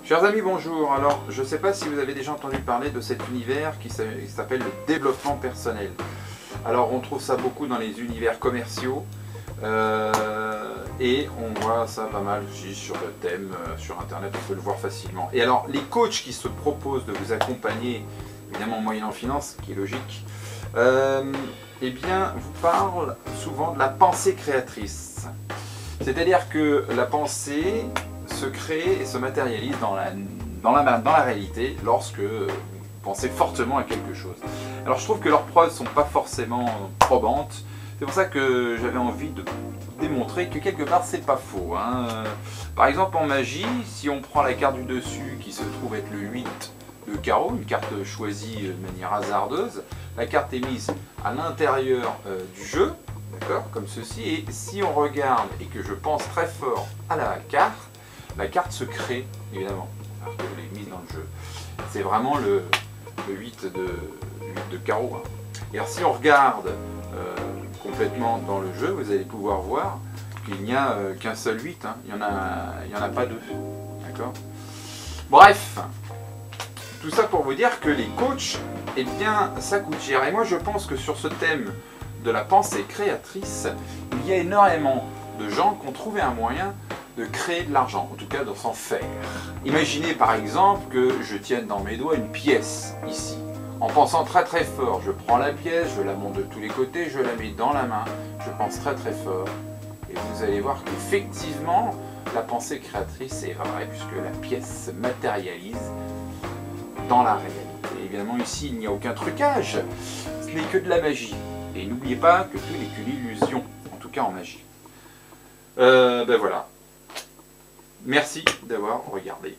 Chers amis, bonjour. Alors, je ne sais pas si vous avez déjà entendu parler de cet univers qui s'appelle le développement personnel. Alors, on trouve ça beaucoup dans les univers commerciaux et on voit ça pas mal aussi sur le thème, sur Internet, on peut le voir facilement. Et alors, les coachs qui se proposent de vous accompagner, évidemment moyennant finance, ce qui est logique, eh bien, vous parlent souvent de la pensée créatrice. C'est-à-dire que la pensée se crée et se matérialise dans la réalité lorsque vous pensez fortement à quelque chose. Alors je trouve que leurs preuves ne sont pas forcément probantes. C'est pour ça que j'avais envie de démontrer que quelque part c'est pas faux. Par exemple en magie, si on prend la carte du dessus qui se trouve être le 8 de carreau, une carte choisie de manière hasardeuse, la carte est mise à l'intérieur du jeu, d'accord, comme ceci, et si on regarde et que je pense très fort à la carte se crée, évidemment, alors que je l'ai mise dans le jeu. C'est vraiment le 8 de carreau. Et alors si on regarde complètement dans le jeu, vous allez pouvoir voir qu'il n'y a qu'un seul 8, il n'y en a pas deux. D'accord ? Bref, tout ça pour vous dire que les coachs, eh bien, ça coûte cher. Et moi je pense que sur ce thème de la pensée créatrice, il y a énormément de gens qui ont trouvé un moyen de créer de l'argent, en tout cas de s'en faire. Imaginez par exemple que je tienne dans mes doigts une pièce, ici. En pensant très très fort, je prends la pièce, je la monte de tous les côtés, je la mets dans la main, je pense très très fort. Et vous allez voir qu'effectivement, la pensée créatrice est vraie, puisque la pièce se matérialise dans la réalité. Évidemment ici, il n'y a aucun trucage, ce n'est que de la magie. Et n'oubliez pas que tout n'est qu'une illusion, en tout cas en magie. Ben voilà. Merci d'avoir regardé.